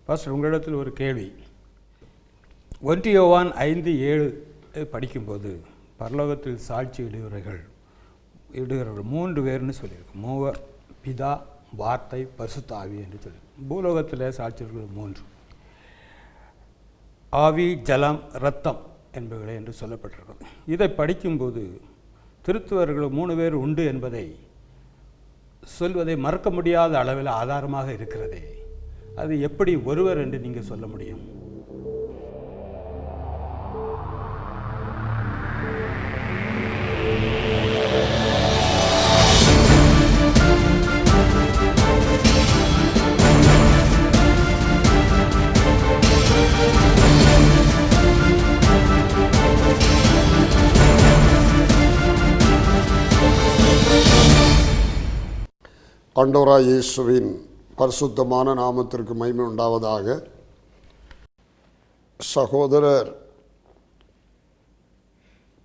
Pastor, உங்களிடத்தில் ஒரு கேள்வி. 1 யோவான் 5:7 படிக்கும்போது பரலோகத்தில் சாட்சி இடுகிறவர்கள் 3 பேர்னு சொல்லியிருக்கு. மூவர், பிதா, வார்த்தை, பரிசுத்த ஆவி என்று சொல்லி. பூலோகத்தில் சாட்சியர்கள் 3: ஆவி, ஜலம், இரத்தம் என்பவைகளே என்று சொல்லப்பட்டிருக்கிறது. இதை படிக்கும்போது திருத்துவர்கள் 3 பேர் உண்டு என்பதை சொல்வதை மறக்க முடியாத அளவில் ஆதாரமாக இருக்கிறதே, அது எப்படி ஒருவர் என்று நீங்கள் சொல்ல முடியும்? ஆண்டவராய் இயேசுவின் பரிசுத்தமான நாமத்திற்கு மகிமை உண்டாவதாக. சகோதரர்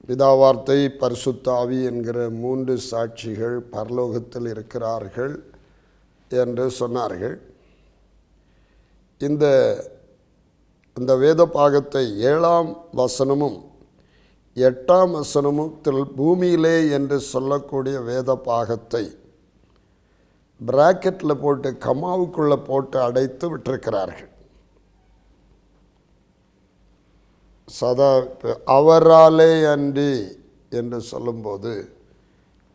பிதா, வார்த்தை, பரிசுத்த ஆவி என்கிற 3 சாட்சிகள் பரலோகத்தில் இருக்கிறார்கள் என்று சொன்னார்கள். இந்த வேத பாகத்தை 7ஆம் வசனமும் 8ஆம் வசனமும் பூமியிலே என்று சொல்லக்கூடிய வேத பாகத்தை பிராக்கெட்டில் போட்டு கமாவுக்குள்ளே போட்டு அடைத்து விட்டிருக்கிறார்கள். அவராலே அன்றி என்று சொல்லும்போது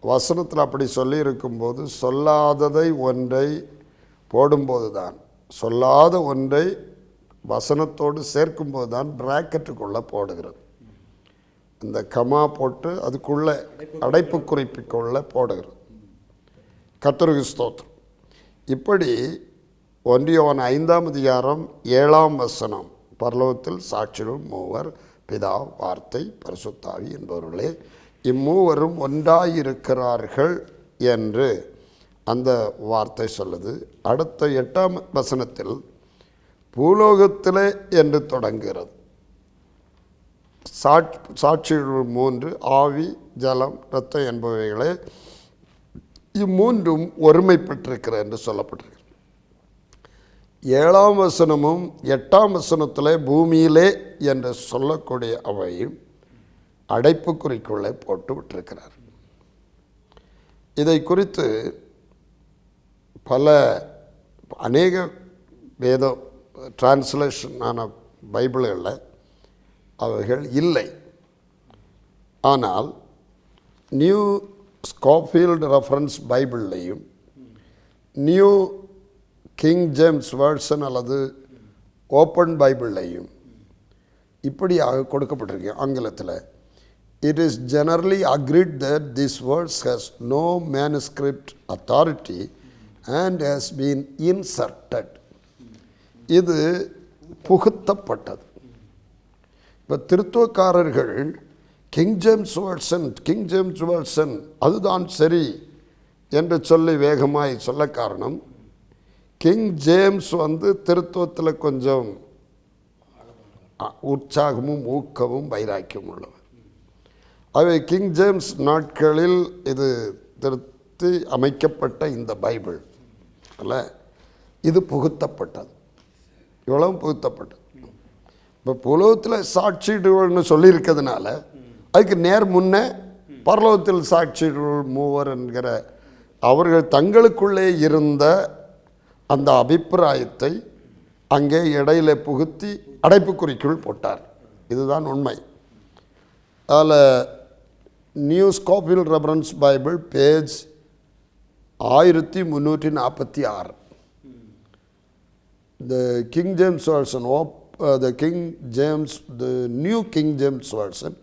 வசனத்தில் அப்படி சொல்லியிருக்கும்போது சொல்லாததை ஒன்றை போடும்போது தான், சொல்லாத ஒன்றை வசனத்தோடு சேர்க்கும்போது தான் பிராக்கெட்டுக்குள்ளே போடுகிறது. இந்த கமா போட்டு அதுக்குள்ளே அடைப்பு குறிப்புக்குள்ளே போடுகிறது. கர்த்தருக்கு ஸ்தோத்திரம். இப்படி 1 யோவான் 5ஆம் அதிகாரம் 7ஆம் வசனம், பரலோகத்தில் சாட்சிகள் 3: பிதா, வார்த்தை, பரிசுத்த ஆவி என்பவர்களே, இம்மூவரும் ஒன்றாயிருக்கிறார்கள் என்று அந்த வார்த்தை சொல்லுது. அடுத்த 8ஆம் வசனத்தில் பூலோகத்திலே என்று தொடங்குகிறது. சாட்சிகள் 3: ஆவி, ஜலம், இரத்தம் என்பவைகளே, இம்மூன்றும் ஒருமைப்பட்டிருக்கிற என்று சொல்லப்பட்டிருக்கு. 7ஆம் வசனமும் 8ஆம் வசனத்தில் பூமியிலே என்று சொல்லக்கூடிய அவையும் அடைப்புக்குறிக்குள்ளே போட்டு விட்டிருக்கிறார். இதை குறித்து அநேக வேத டிரான்ஸ்லேஷனான பைபிள்களில் அவைகள் இல்லை. ஆனால் நியூ ஸ்காஃபீல்டு ரெஃபரன்ஸ் பைபிள்லையும் நியூ கிங் ஜேம்ஸ் வேர்ஷன் அல்லது ஓப்பன் பைபிள்லையும் இப்படியாக கொடுக்கப்பட்டிருக்கு. ஆங்கிலத்தில் it is generally agreed that this words has no manuscript authority and has been inserted. இது புகுத்தப்பட்டது. இப்போ திருத்துவக்காரர்கள் கிங் ஜேம்ஸ் வேர்ஷன் அதுதான் சரி என்று சொல்லி வேகமாய் சொல்ல காரணம், கிங் ஜேம்ஸ் திருத்துவத்தில் கொஞ்சம் உற்சாகமும் ஊக்கமும் வைராக்கியம் உள்ளவர். அவை கிங் ஜேம்ஸ் நாட்களில் இது திருத்தி அமைக்கப்பட்ட இந்த பைபிள் அல்ல, இது புகுத்தப்பட்டது. இவ்வளவு புகுத்தப்பட்டது. இப்போ புலோகத்தில் சாட்சிடுகள்னு சொல்லியிருக்கிறதுனால அதுக்கு நேர் முன்னே பரலோகத்தில் சாட்சிகள் 3 என்கிற அவர்கள் தங்களுக்குள்ளே இருந்த அந்த அபிப்பிராயத்தை அங்கே இடையில புகுத்தி அடைப்புக்குறிக்குள் போட்டார். இதுதான் உண்மை. அதில் new Schofield reference Bible page 1346, the King James Version, the New King James Version,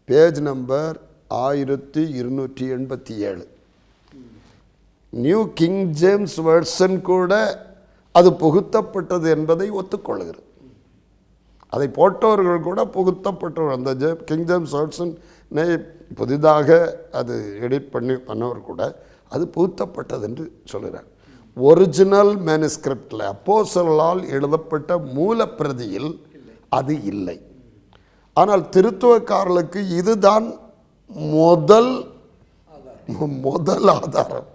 page number 1287. New King James version கூட அது புகுத்தப்பட்டது என்பதை ஒத்துக்கொள்கிறது. அதை போட்டவர்கள் கூட புகுத்தப்பட்டவர். அந்த கிங் ஜேம்ஸ் வேர்ஷனை புதிதாக அது எடிட் பண்ணவர் கூட அது புகுத்தப்பட்டது என்று சொல்கிறார். ஒரிஜினல் மேனுஸ்கிரிப்டில் அப்போஸ்தலர்களால் எழுதப்பட்ட மூலப்பிரதியில் அது இல்லை. ஆனால் திருத்துவக்காரர்களுக்கு இதுதான் முதல் ஆதாரம்.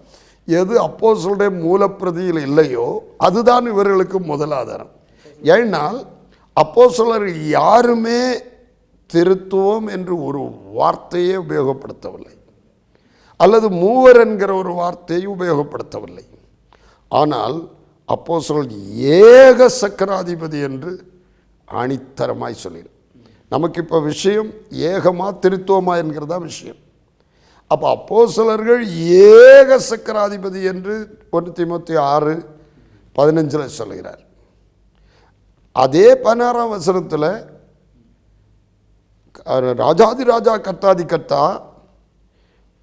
எது அப்போஸ்தலருடைய மூலப்பிரதியில் இல்லையோ அதுதான் இவர்களுக்கு முதல் ஆதாரம். ஏனால் அப்போஸ்தலர்கள் யாருமே திருத்துவம் என்று ஒரு வார்த்தையே உபயோகப்படுத்தவில்லை, அல்லது மூவர் என்கிற ஒரு வார்த்தையை உபயோகப்படுத்தவில்லை. ஆனால் அப்போஸ்தலர்கள் ஏக சக்கராதிபதி என்று ஆணித்தரமாய் சொல்லிடு. நமக்கு இப்போ விஷயம் ஏகமா திருத்துவமா என்கிறதா விஷயம். அப்போ அப்போஸ்தலர்கள் ஏக சக்கராதிபதி என்று 1 தீமோத்தேயு 6:15 சொல்கிறார். அதே 16ஆம் வசனத்தில் ராஜாதி ராஜா கர்த்தாதி கர்த்தா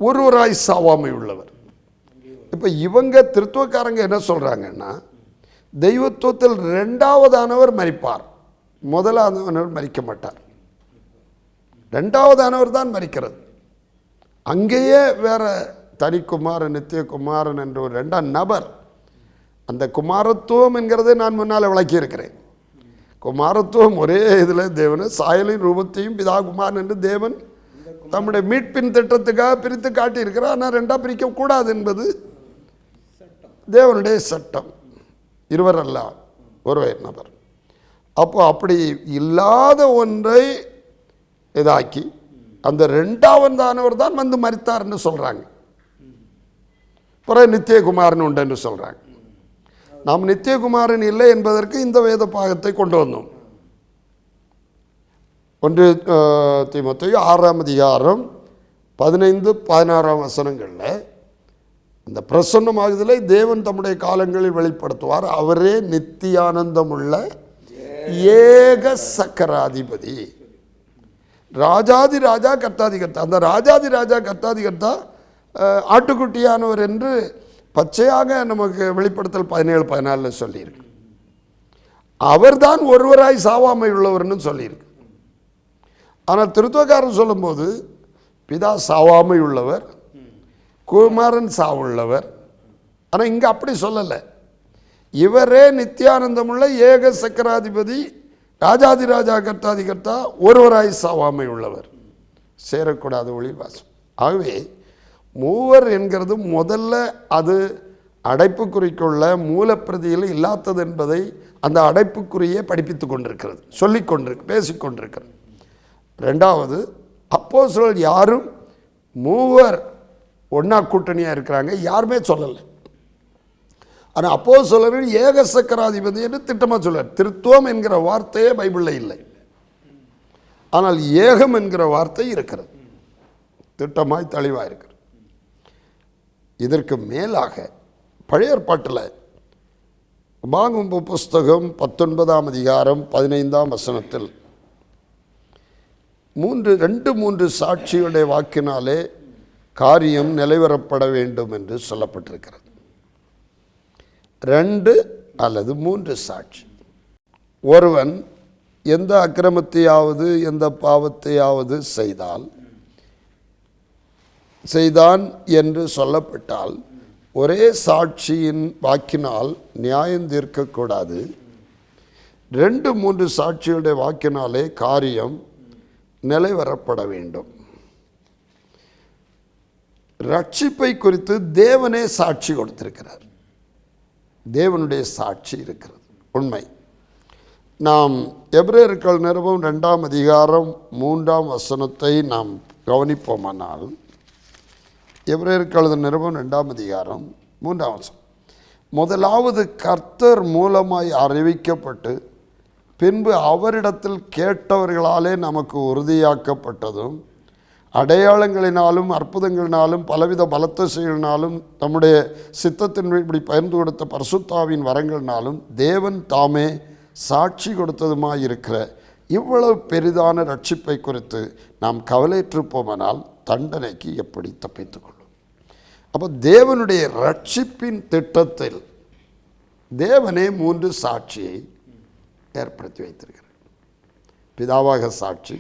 ஒருவராய் சாவாமை உள்ளவர். இப்போ இவங்க திருத்துவக்காரங்க என்ன சொல்கிறாங்கன்னா, தெய்வத்துவத்தில் 2ஆவதானவர் மரிப்பார், முதலாவதானவர் மரிக்க மாட்டார். 2ஆவதானவர் தான் மரிக்கிறது. அங்கேயே வேற தனிக்குமாரன் நித்தியகுமாரன் என்ற ஒரு 2ஆம் நபர். அந்த குமாரத்துவம் என்கிறதை நான் முன்னால் விளக்கியிருக்கிறேன். குமாரத்துவம் ஒரே இதில் தேவனை சாயலின் ரூபத்தையும் பிதா குமாரன் என்று தேவன் தம்முடைய மீட்பின் திட்டத்துக்காக பிரித்து காட்டியிருக்கிறார். ஆனால் 2ஆக பிரிக்கக்கூடாது என்பது தேவனுடைய சட்டம். இருவர் அல்ல, ஒரே நபர். அப்போ அப்படி இல்லாத ஒன்றை இதாக்கி அந்த 2ஆவதானவர் தான் வந்து மரித்தார்னு சொல்கிறாங்க. பிறகு நித்தியகுமாரன் உண்டு என்று சொல்கிறாங்க. நாம் நித்தியகுமாரன் இல்லை என்பதற்கு இந்த வேத பாகத்தை கொண்டு வந்தோம். 1 தீமோத்தேயு 6:15-16 வசனங்களில் இந்த பிரசன்னமாகுதலை தேவன் தம்முடைய காலங்களில் வெளிப்படுத்துவார். அவரே நித்தியானந்தமுள்ள ஏக சக்கராதிபதி, ராஜாதி ராஜா கர்த்தாதி கர்த்தா. அந்த ராஜாதி ராஜா கர்த்தாதி கர்த்தா ஆட்டுக்குட்டியானவர் என்று பச்சையாக நமக்கு வெளிப்படுத்தல் 17-14 சொல்லியிருக்கு. அவர்தான் ஒருவராய் சாவாமை உள்ளவர்னு சொல்லியிருக்கு. ஆனால் திருத்துவக்காரன் சொல்லும்போது பிதா சாவாமை உள்ளவர், குமாரன் சாவுள்ளவர். ஆனால் இங்கே அப்படி சொல்லலை. இவரே நித்தியானந்தமுள்ள ஏக சக்கராதிபதி, ராஜாதி ராஜா கர்த்தாதி கர்த்தா, ஒருவராய் சாவாமை உள்ளவர், சேரக்கூடாத ஒளி வாசம். ஆகவே மூவர் என்கிறது முதல்ல அது அடைப்புக்குறிக்குள்ள மூலப்பிரதியில் இல்லாதது என்பதை அந்த அடைப்புக்குறியை படிப்பித்து கொண்டிருக்கிறது, சொல்லிக் கொண்டிருக்கு, பேசிக்கொண்டிருக்கிறது. 2வது, அப்போஸ்தலர்கள் யாரும் மூவர் ஒன்றா கூட்டணியாக இருக்கிறாங்க யாருமே சொல்லலை. ஆனால் அப்போஸ்தலர்கள் ஏக சக்கராதிபதி என்று திட்டமாக சொல்றார். திருத்துவம் என்கிற வார்த்தையே பைபிளில் இல்லை, ஆனால் ஏகம் என்கிற வார்த்தை இருக்கிறது, திட்டமாய் தெளிவாக இருக்கிறது. இதற்கு மேலாக பழைய ஏற்பாட்டில் உபாகம புஸ்தகம் 19ஆம் அதிகாரம் 15ஆம் வசனத்தில் 2-3 சாட்சியுடைய வாக்கினாலே காரியம் நிலைவரப்பட வேண்டும் என்று சொல்லப்பட்டிருக்கிறது. 2 அல்லது 3 சாட்சி. ஒருவன் எந்த அக்கிரமத்தையாவது எந்த பாவத்தையாவது செய்தான் என்று சொல்லப்பட்டால் ஒரே சாட்சியின் வாக்கினால் நியாயம் தீர்க்கக்கூடாது. 2-3 சாட்சியுடைய வாக்கினாலே காரியம் நிலைவரப்பட வேண்டும். ரட்சிப்பை குறித்து தேவனே சாட்சி கொடுத்திருக்கிறார். தேவனுடைய சாட்சி இருக்கிறது, உண்மை. நாம் எபிரேயர்கள் நிருபம் 2ஆம் அதிகாரம் 3ஆம் வசனத்தை நாம் கவனிப்போமானால், எபிரேயர்கள் நிருபம் 2ஆம் அதிகாரம் 3ஆம் வசனம், முதலாவது கர்த்தர் மூலமாய் அறிவிக்கப்பட்டு பின்பு அவரிடத்தில் கேட்டவர்களாலே நமக்கு உறுதியாக்கப்பட்டதும் அடையாளங்களினாலும் அற்புதங்களினாலும் பலவித பலத்த செயலினாலும் நம்முடைய சித்தத்தின் இப்படி பகிர்ந்து கொடுத்த பரிசுத்தாவின் வரங்களினாலும் தேவன் தாமே சாட்சி கொடுத்ததுமாயிருக்கிற இவ்வளவு பெரிதான ரட்சிப்பை குறித்து நாம் கவலையற்றுப்போமானால் தண்டனைக்கு எப்படி தப்பித்துக்கொள்ளும்? அப்போ தேவனுடைய ரட்சிப்பின் திட்டத்தில் தேவனே 3 சாட்சியை ஏற்படுத்தி வைத்திருக்கிறார். பிதாவாக சாட்சி,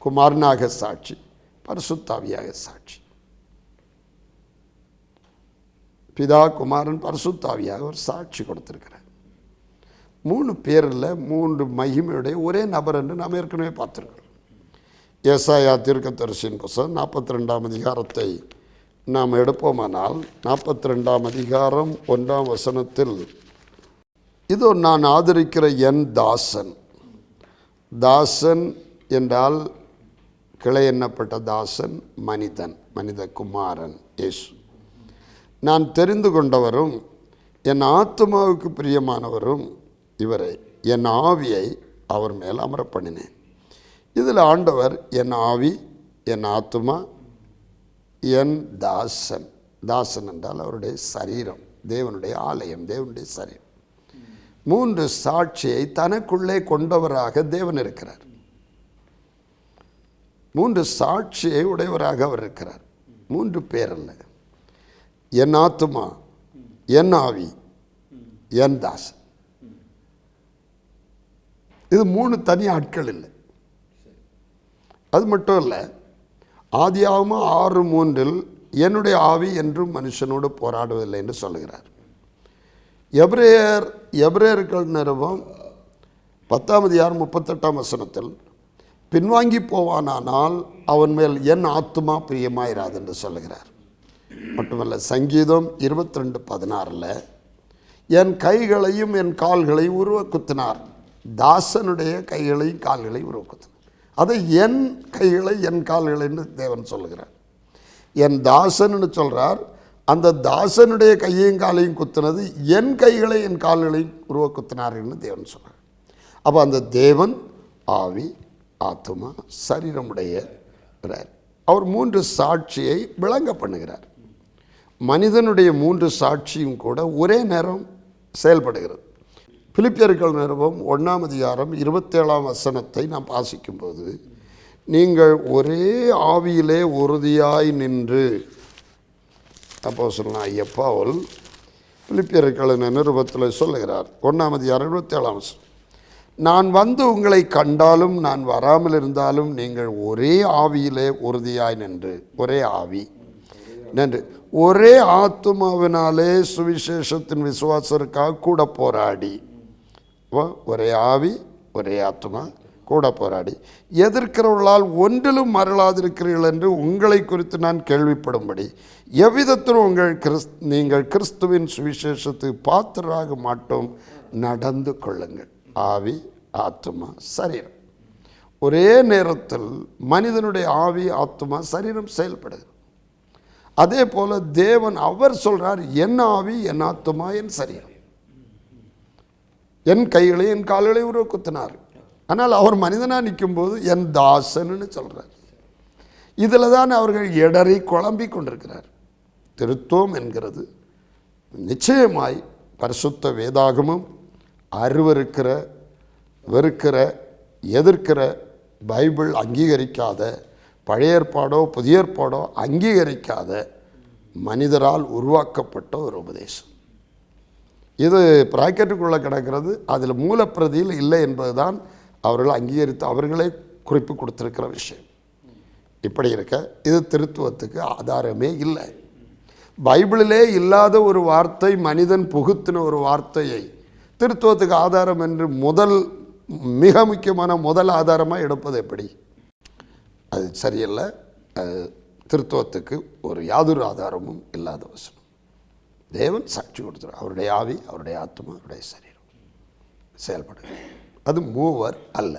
குமாரனாக சாட்சி, பரிசுத்தாவியாக சாட்சி. பிதா, குமாரன், பரிசுத்தாவியாக ஒரு சாட்சி கொடுத்திருக்கிறார். 3 பேரில் 3 மகிமையுடைய ஒரே நபர் என்று நாம் ஏற்கனவே பார்த்திருக்கிறோம். ஏசாயா தீர்க்கதரிசியின் புத்தகம் 42ஆம் அதிகாரத்தை நாம் எடுப்போமானால் 42ஆம் அதிகாரம் 1ஆம் வசனத்தில் இதோ நான் ஆதரிக்கிற என் தாசன். தாசன் என்றால் கிளை எண்ணப்பட்ட தாசன் மனிதன், மனித குமாரன் இயேசு. நான் தெரிந்து கொண்டவரும் என் ஆத்துமாவுக்கு பிரியமானவரும் இவரை, என் ஆவியை அவர் மேல் அமர பண்ணினேன். இதில் ஆண்டவர் என் ஆவி, என் ஆத்துமா, என் தாசன். தாசன் என்றால் அவருடைய சரீரம், தேவனுடைய ஆலயம், தேவனுடைய சரீரம். 3 சாட்சியை தனக்குள்ளே கொண்டவராக தேவன் இருக்கிறார். 3 சாட்சியை உடையவராக அவர் இருக்கிறார். 3 பேர் அல்ல. என் ஆத்துமா, என் ஆவி, என் தாசன். இது 3 தனி ஆட்கள் இல்லை. அது மட்டும் இல்லை, ஆதியாகமம் 6:3 என்னுடைய ஆவி என்றும் மனுஷனோடு போராடுவதில்லை என்று சொல்லுகிறார். எபிரேயர்கள் நிருபம் 10:38 பின்வாங்கி போவானால் அவன் மேல் என் ஆத்துமா பிரியமாயிராது என்று சொல்லுகிறார். மட்டுமல்ல, சங்கீதம் 22:16 என் கைகளையும் என் கால்களையும் உருவக்குத்தினார். தாசனுடைய கைகளையும் கால்களையும் உருவக்குத்தினார். அதை என் கைகளை என் கால்களைன்னு தேவன் சொல்லுகிறார். என் தாசன்னு சொல்கிறார். அந்த தாசனுடைய கையையும் காலையும் குத்தினது என் கைகளை என் கால்களையும் உருவக்குத்தினார்னு தேவன் சொல்கிறார். அப்போ அந்த தேவன் ஆவி, ஆத்துமா, சரீரமுடைய அவர் 3 சாட்சியை விளங்க பண்ணுகிறார். மனிதனுடைய 3 சாட்சியும் கூட ஒரே நேரம் செயல்படுகிறது. பிலிப்பியர்கள் நிருபம் 1:27 நாம் வாசிக்கும்போது, நீங்கள் ஒரே ஆவியிலே உறுதியாய் நின்று, அப்போஸ்தலனாகிய பவுல் பிலிப்பியர்களின் நிருபத்தில் சொல்லுகிறார். 1:27 நான் வந்து உங்களை கண்டாலும் நான் வராமல் இருந்தாலும் நீங்கள் ஒரே ஆவியிலே உறுதியாய் நின்று, ஒரே ஆவி நின்று ஒரே ஆத்துமாவினாலே சுவிசேஷத்தின் விசுவாசத்திற்காக கூட போராடி, ஒரே ஆவி ஒரே ஆத்துமா கூட போராடி எதிர்க்கிறவர்களால் ஒன்றிலும் மறளாதிருக்கிறீர்கள் என்று உங்களை குறித்து நான் கேள்விப்படும்படி எவ்விதத்திலும் நீங்கள் கிறிஸ்துவின் சுவிசேஷத்துக்கு பாத்திரராக மாட்டோம் நடந்து கொள்ளுங்கள். ஆவி, ஆத்துமா, சரீரம். ஒரே நேரத்தில் மனிதனுடைய ஆவி, ஆத்துமா, சரீரம் செயல்படுகிறது. அதே போல தேவன் அவர் சொல்றார், என் ஆவி, என் ஆத்துமா, என் சரீரம், என் கைகளை என் கால்களை உருவக்குத்தினார். ஆனால் அவர் மனிதனாக நிற்கும்போது என் தாசன்னு சொல்கிறார். இதில் தான் அவர்கள் இடறி குழம்பி கொண்டிருக்கிறார். திருத்துவம் என்கிறது நிச்சயமாய் பரிசுத்த வேதாகமும் அருவருக்கிற, வெறுக்கிற, எதிர்க்கிற, பைபிள் அங்கீகரிக்காத, பழைய ஏற்பாடோ புதிய ஏற்பாடோ அங்கீகரிக்காத மனிதரால் உருவாக்கப்பட்ட ஒரு உபதேசம். இது பிராக்கெட்டுக்குள்ளே கிடக்கிறது. அதில் மூலப்பிரதியில் இல்லை என்பதுதான் அவர்கள் அங்கீகரித்து அவர்களே குறிப்பு கொடுத்துருக்கிற விஷயம். இப்படி இருக்க இது திருத்துவத்துக்கு ஆதாரமே இல்லை. பைபிளிலே இல்லாத ஒரு வார்த்தை, மனிதன் புகுத்தின ஒரு வார்த்தையை திருத்துவத்துக்கு ஆதாரம் என்று மிக முக்கியமான முதல் ஆதாரமாக எடுப்பது எப்படி? அது சரியில்லை. திருத்துவத்துக்கு ஒரு யாதொரு ஆதாரமும் இல்லாத வசனம். தேவன் சாட்சி கொடுத்தார். அவருடைய ஆவி, அவருடைய ஆத்மா, அவருடைய சரீரம் செயல்படுகிறது. அது மூவர் அல்ல.